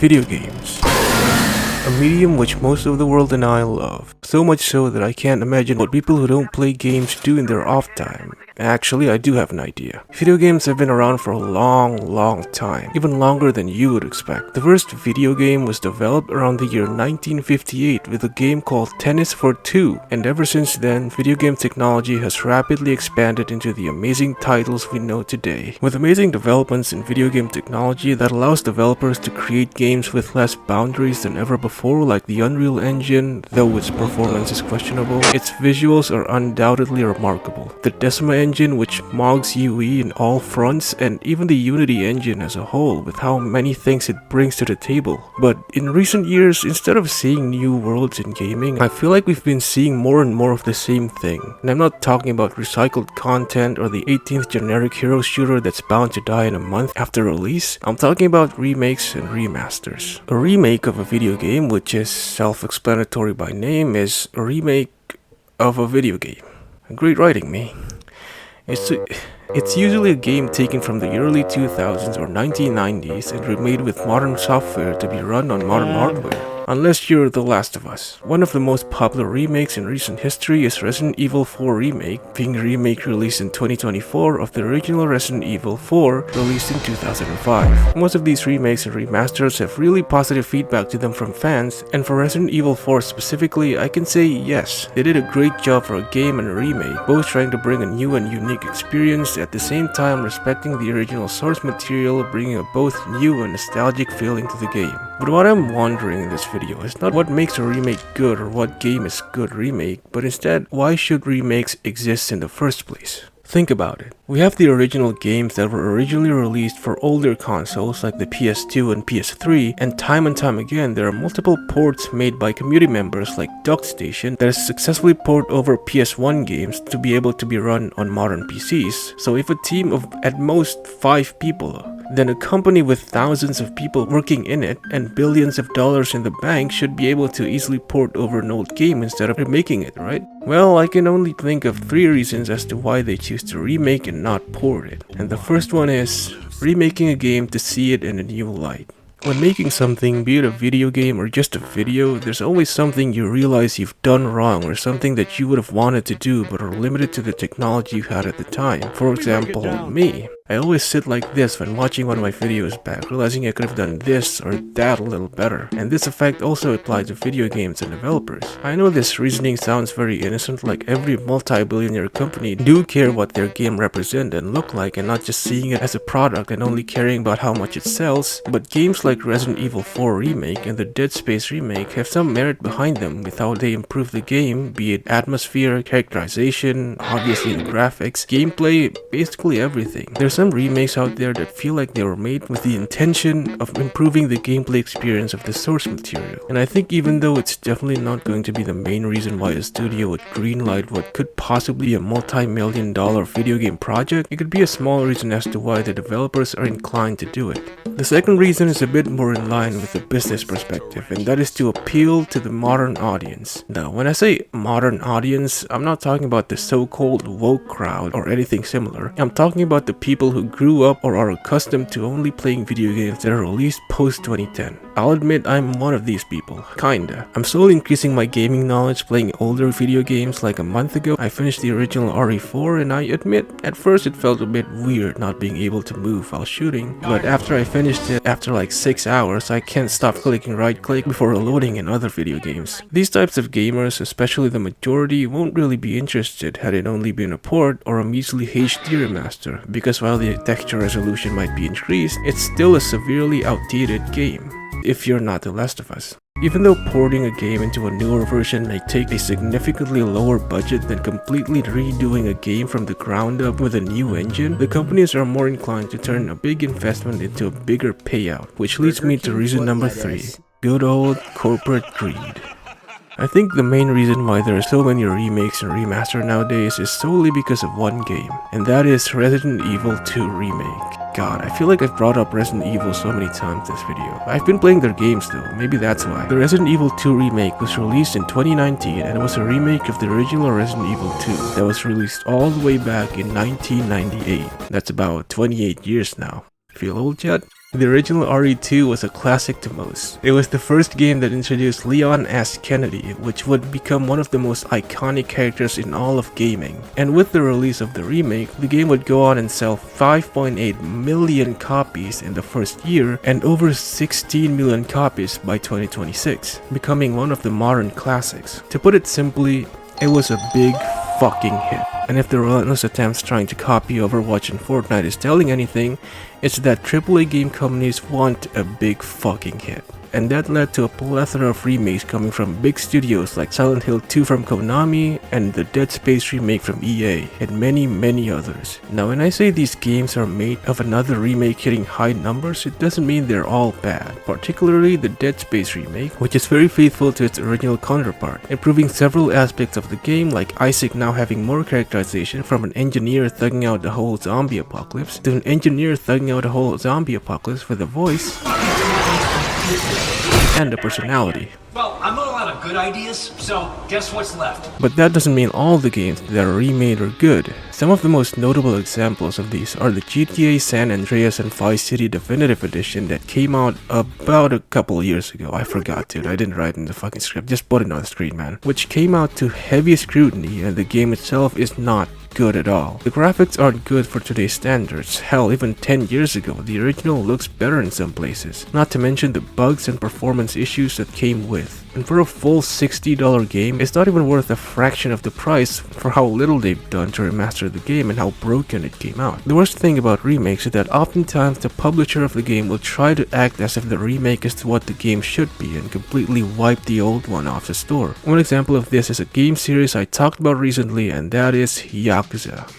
Video games. A medium which most of the world and I love. So much so that I can't imagine what people who don't play games do in their off time. Actually, I do have an idea. Video games have been around for a long time, even longer than you would expect. The first video game was developed around the year 1958 with a game called Tennis for Two, and ever since then, video game technology has rapidly expanded into the amazing titles we know today. With amazing developments in video game technology that allows developers to create games with less boundaries than ever before, like the Unreal Engine, though its performance is questionable, its visuals are undoubtedly remarkable. The Decima engine, which mogs UE in all fronts, and even the Unity engine as a whole, with how many things it brings to the table. But in recent years, instead of seeing new worlds in gaming, I feel like we've been seeing more and more of the same thing. And I'm not talking about recycled content or the 18th generic hero shooter that's bound to die in a month after release. I'm talking about remakes and remasters. A remake of a video game, which is self-explanatory by name, is a remake of a video game. Great writing, me. It's usually a game taken from the early 2000s or 1990s and remade with modern software to be run on modern hardware. Unless you're The Last of Us. One of the most popular remakes in recent history is Resident Evil 4 Remake, being a remake released in 2024 of the original Resident Evil 4 released in 2005. Most of these remakes and remasters have really positive feedback to them from fans, and for Resident Evil 4 specifically, I can say yes, they did a great job for a game and a remake, both trying to bring a new and unique experience, at the same time respecting the original source material, bringing a both new and nostalgic feeling to the game. But what I'm wondering in this video is not what makes a remake good or what game is good remake, but instead, why should remakes exist in the first place? Think about it. We have the original games that were originally released for older consoles like the PS2 and PS3, and time again there are multiple ports made by community members like DuckStation that has successfully ported over PS1 games to be able to be run on modern PCs. So if a team of at most 5 people, then a company with thousands of people working in it and billions of dollars in the bank should be able to easily port over an old game instead of remaking it, right? Well, I can only think of 3 reasons as to why they choose to remake and not port it. And the first one is remaking a game to see it in a new light. When making something, be it a video game or just a video, there's always something you realize you've done wrong or something that you would have wanted to do but are limited to the technology you had at the time. For example, me. I always sit like this when watching one of my videos back, realizing I could have done this or that a little better. And this effect also applies to video games and developers. I know this reasoning sounds very innocent, like every multi-billionaire company do care what their game represent and look like and not just seeing it as a product and only caring about how much it sells, but games like Resident Evil 4 Remake and the Dead Space Remake have some merit behind them with how they improve the game, be it atmosphere, characterization, obviously the graphics, gameplay, basically everything. There's some remakes out there that feel like they were made with the intention of improving the gameplay experience of the source material. And I think even though it's definitely not going to be the main reason why a studio would greenlight what could possibly be a multi-million-dollar video game project, it could be a small reason as to why the developers are inclined to do it. The second reason is a bit more in line with the business perspective, and that is to appeal to the modern audience. Now, when I say modern audience, I'm not talking about the so-called woke crowd or anything similar. I'm talking about the people who grew up or are accustomed to only playing video games that are released post-2010. I'll admit I'm one of these people. Kinda. I'm slowly increasing my gaming knowledge playing older video games. Like a month ago, I finished the original RE4, and I admit, at first it felt a bit weird not being able to move while shooting, but after I finished it, after like 6 hours, I can't stop clicking right click before loading in other video games. These types of gamers, especially the majority, won't really be interested had it only been a port or a measly HD remaster, because while the texture resolution might be increased, it's still a severely outdated game, if you're not The Last of Us. Even though porting a game into a newer version may take a significantly lower budget than completely redoing a game from the ground up with a new engine, the companies are more inclined to turn a big investment into a bigger payout, which leads me to reason number 3, good old corporate greed. I think the main reason why there are so many remakes and remasters nowadays is solely because of one game, and that is Resident Evil 2 Remake. God, I feel like I've brought up Resident Evil so many times this video. I've been playing their games though, maybe that's why. The Resident Evil 2 Remake was released in 2019 and it was a remake of the original Resident Evil 2 that was released all the way back in 1998. That's about 28 years now. Feel old yet? The original RE2 was a classic to most. It was the first game that introduced Leon S. Kennedy, which would become one of the most iconic characters in all of gaming. And with the release of the remake, the game would go on and sell 5.8 million copies in the first year and over 16 million copies by 2026, becoming one of the modern classics. To put it simply, it was a big fucking hit. And if the relentless attempts trying to copy Overwatch and Fortnite is telling anything, it's that AAA game companies want a big fucking hit. And that led to a plethora of remakes coming from big studios like Silent Hill 2 from Konami and the Dead Space remake from EA, and many others. Now when I say these games are made of another remake hitting high numbers, it doesn't mean they're all bad, particularly the Dead Space remake, which is very faithful to its original counterpart, improving several aspects of the game, like Isaac now having more characterization from an engineer thugging out the whole zombie apocalypse to an engineer thugging out the whole zombie apocalypse with a voice and a personality. Well, I'm not out of good ideas, so guess what's left? But that doesn't mean all the games that are remade are good. Some of the most notable examples of these are the GTA San Andreas and Vice City Definitive Edition that came out about a couple years ago. I forgot, dude. I didn't write in the fucking script. Just put it on the screen, man. Which came out to heavy scrutiny, and the game itself is not good at all. The graphics aren't good for today's standards. Hell, even 10 years ago, the original looks better in some places. Not to mention the bugs and performance issues that came with. And for a full $60 game, it's not even worth a fraction of the price for how little they've done to remaster the game and how broken it came out. The worst thing about remakes is that oftentimes the publisher of the game will try to act as if the remake is what the game should be and completely wipe the old one off the store. One example of this is a game series I talked about recently, and that is YAKUZA.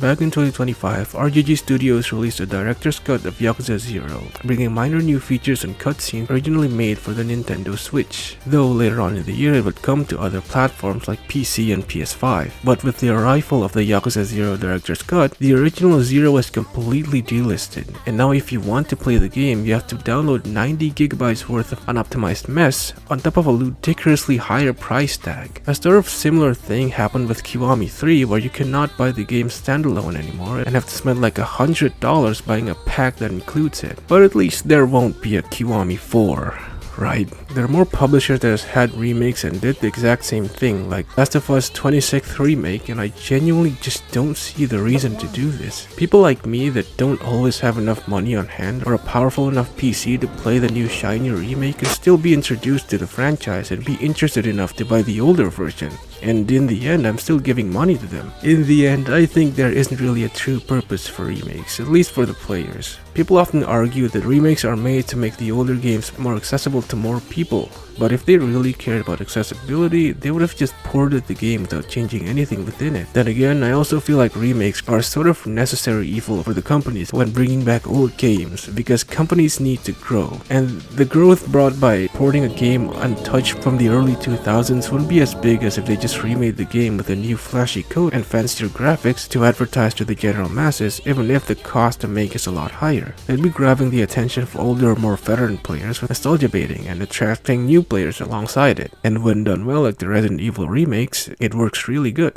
Back in 2025, RGG Studios released a director's cut of YAKUZA 0, bringing minor new features and cutscenes originally made for the Nintendo Switch, though later on in the year it would come to other platforms like PC and PS5. But with the arrival of the YAKUZA 0 director's cut, the original 0 was completely delisted, and now if you want to play the game, you have to download 90 GB worth of unoptimized mess on top of a ludicrously higher price tag. A sort of similar thing happened with Kiwami 3, where you cannot buy the game standalone anymore and have to spend like $100 buying a pack that includes it. But at least there won't be a Kiwami 4. Right? There are more publishers that has had remakes and did the exact same thing, like Last of Us 26th remake, and I genuinely just don't see the reason to do this. People like me that don't always have enough money on hand or a powerful enough PC to play the new shiny remake can still be introduced to the franchise and be interested enough to buy the older version. And in the end, I'm still giving money to them. In the end, I think there isn't really a true purpose for remakes, at least for the players. People often argue that remakes are made to make the older games more accessible to more people, but if they really cared about accessibility, they would have just ported the game without changing anything within it. Then again, I also feel like remakes are sort of necessary evil for the companies when bringing back old games, because companies need to grow, and the growth brought by porting a game untouched from the early 2000s wouldn't be as big as if they just remade the game with a new flashy code and fancier graphics to advertise to the general masses, even if the cost to make is a lot higher. They'd be grabbing the attention of older, more veteran players with nostalgia baiting and attracting new players alongside it. And when done well, like the Resident Evil remakes, it works really good.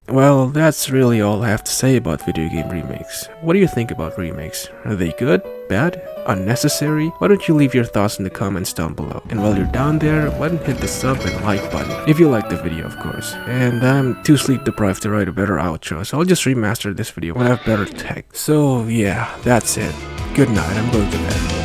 Well, that's really all I have to say about video game remakes. What do you think about remakes? Are they good? Bad? Unnecessary? Why don't you leave your thoughts in the comments down below. And while you're down there, why don't hit the sub and like button, if you liked the video of course. And I'm too sleep deprived to write a better outro, so I'll just remaster this video when I have better tech. So yeah, that's it. Good night, I'm going to bed.